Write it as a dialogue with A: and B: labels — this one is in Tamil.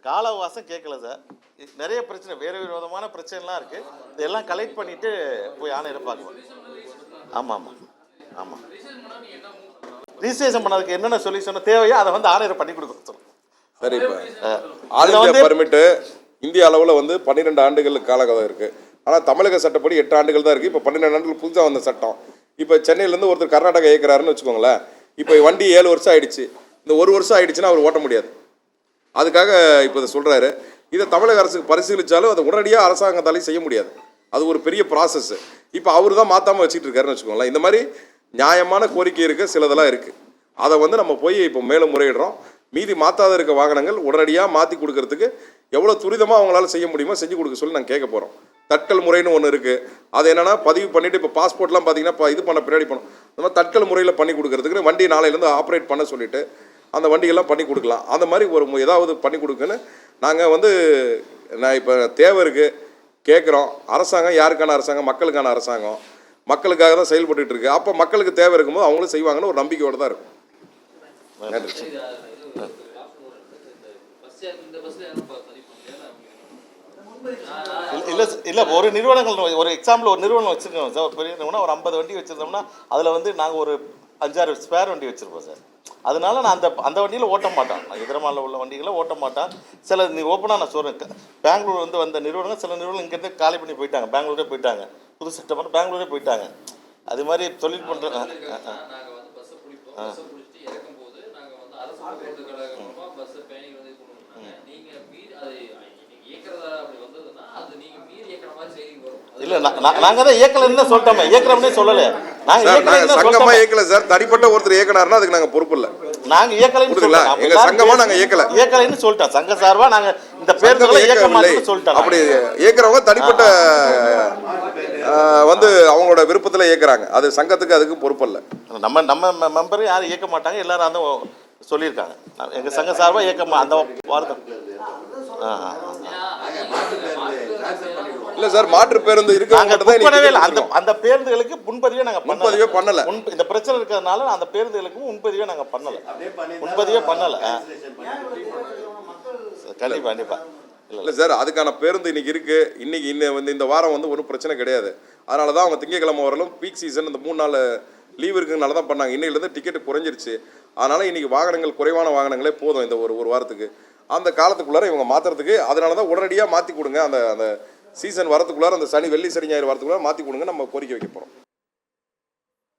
A: கால அவகாசம் கேட்கல சார். நிறைய பிரச்சனை, வேறு விதமான பிரச்சனைலாம் இருக்குது. இதெல்லாம் கலெக்ட் பண்ணிவிட்டு போய் ஆணையரை பார்க்கலாம். ஆமாம் ஆமாம் ஆமாம். ரிஜிஸ்ட்ரேஷன் பண்ணதுக்கு என்னென்ன சொல்யூஷன் தேவையோ அதை வந்து ஆணையரை பண்ணி கொடுக்க சொல்லுங்கள்.
B: சரி, இப்போ ஆல் இந்தியா பர்மிட்டு இந்திய அளவில் வந்து 12 ஆண்டுகள் காலகட்டம் இருக்குது. ஆனால் தமிழக சட்டப்படி 8 ஆண்டுகள் தான் இருக்குது. இப்போ 12 ஆண்டுகள் புதுசாக வந்த சட்டம். இப்போ சென்னையிலேருந்து ஒருத்தர் கர்நாடகா இயக்குறாருன்னு வச்சுக்கோங்களேன். இப்போ வண்டி 7 வருஷம் ஆயிடுச்சு. இந்த 1 வருஷம் ஆயிடுச்சுன்னா அவர் ஓட்ட முடியாது. அதுக்காக இப்போ இதை சொல்கிறாரு. இதை தமிழக அரசுக்கு பரிசீலித்தாலும் அதை உடனடியாக அரசாங்கத்தாலையும் செய்ய முடியாது. அது ஒரு பெரிய ப்ராசஸ். இப்போ அவர் தான் மாற்றாமல் வச்சுட்டு இருக்காருன்னு வச்சுக்கோங்களேன். இந்த மாதிரி நியாயமான கோரிக்கை இருக்குது, சிலதெல்லாம் இருக்குது. அதை வந்து நம்ம போய் இப்போ மேலும் முறையிடுறோம். மீதி மாற்றாத இருக்க வாகனங்கள் உடனடியாக மாற்றி கொடுக்கறதுக்கு எவ்வளோ துரிதமாக அவங்களால செய்ய முடியுமோ செஞ்சு கொடுக்க சொல்லி நாங்கள் கேட்க போகிறோம். தட்கல் முறைன்னு ஒன்று இருக்குது. அது என்னென்னா பதிவு பண்ணிவிட்டு இப்போ பாஸ்போர்ட்லாம் பார்த்தீங்கன்னா இப்போ இது பண்ண பின்னாடி பண்ணணும். அந்த மாதிரி தட்கல் முறையில் பண்ணி கொடுக்கறதுக்கு வண்டி நாளையிலேருந்து ஆப்ரேட் பண்ண சொல்லிவிட்டு அந்த வண்டியெல்லாம் பண்ணி கொடுக்கலாம். அந்த மாதிரி ஒரு ஏதாவது பண்ணி கொடுக்குன்னு நாங்கள் வந்து நான் இப்போ தேவை இருக்குது கேட்குறோம். அரசாங்கம் யாருக்கான அரசாங்கம்? மக்களுக்கான அரசாங்கம். மக்களுக்காக தான் செயல்பட்டு இருக்கு. அப்போ மக்களுக்கு தேவை இருக்கும்போது அவங்களும் செய்வாங்கன்னு ஒரு நம்பிக்கையோடு தான் இருக்கும். நன்றி.
A: இல்லை ஒரு நிறுவனங்கள் ஒரு எக்ஸாம்பிள் ஒரு நிறுவனம் வச்சுருக்கோம் சார். ஒரு பெரிய நிறுவனம் ஒரு 50 வண்டி வச்சுருந்தோம்னா அதில் வந்து நாங்கள் ஒரு 5-6 ஸ்பேர் வண்டி வச்சுருப்போம் சார். அதனால நான் அந்த வண்டியில் ஓட்ட மாட்டேன். நான் எதிரமாலில் உள்ள வண்டிகளை ஓட்ட மாட்டேன். சில நீ ஓப்பனாக நான் சொல்கிறேன், பெங்களூர் வந்து வந்த நிறுவனங்கள் சில நிறுவனம் இங்கேருந்து காலி பண்ணி போயிட்டாங்க, பெங்களூரே போயிட்டாங்க, புது சிஸ்டம் பண்ண பெங்களூரே போயிட்டாங்க. அது மாதிரி தொழில் பண்ணுறேன். இல்லை நாங்கள் தான் இயக்கலன்னு சொல்லிட்டோமே, இயக்கிறோம்னே சொல்லலை. நாங்கள்
B: சங்கமா இயக்கல சார். தனிப்பட்ட ஒருத்தர் இயக்கினாருன்னா அதுக்கு நாங்கள் பொறுப்பு இல்லை.
A: நாங்கள் இயக்கலைன்னு சொல்லலாம்.
B: எங்கள் சங்கமா நாங்கள்
A: இயக்கலைன்னு சொல்லிட்டோம். சங்க சார்பாக நாங்கள் இந்த பேருந்துகளை இயக்க மாட்டோம்னு சொல்லிட்டோம்.
B: அப்படி இயக்கிறவங்க தனிப்பட்ட வந்து அவங்களோட விருப்பத்தில் இயக்குறாங்க. அது சங்கத்துக்கு அதுக்கு பொறுப்பு இல்லை.
A: நம்ம மெம்பரும் யாரும் இயக்க மாட்டாங்க, எல்லாரும் அந்த சொல்லியிருக்காங்க. எங்கள் சங்க சார்பாக இயக்க அந்த வார்த்தை.
B: இல்ல சார், மாற்று பேருந்து இருக்கு.
A: அந்த பேருந்துகளுக்கு முன்பதிவே நாங்க
B: பண்ணல.
A: இந்த பிரச்சனை இருக்கிறதுனால அந்த பேருந்துகளுக்கு முன்பதிவே நாங்க பண்ணல. கண்டிப்பா கண்டிப்பா
B: இல்லை சார், அதுக்கான பேருந்து இன்னைக்கு இருக்கு. இன்னைக்கு வந்து இந்த வாரம் வந்து ஒரு பிரச்சனை கிடையாது. அதனால தான் அவங்க திங்கக்கிழமை வரலும் பீக் சீசன் இந்த 3 நாள் லீவ் இருக்குனால தான் பண்ணாங்க. இன்னையிலேருந்து டிக்கெட்டு குறைஞ்சிருச்சு. அதனால இன்னைக்கு வாகனங்கள் குறைவான வாகனங்களே போதும் இந்த ஒரு வாரத்துக்கு. அந்த காலத்துக்குள்ளார இவங்க மாற்றுறதுக்கு அதனால தான் உடனடியாக மாற்றி கொடுங்க. அந்த சீசன் வரத்துக்குள்ளார அந்த வெள்ளி சனி ஞாயிறு வரத்துக்குள்ளார மாற்றி கொடுங்க நம்ம கோரிக்கை வைக்க போகிறோம்.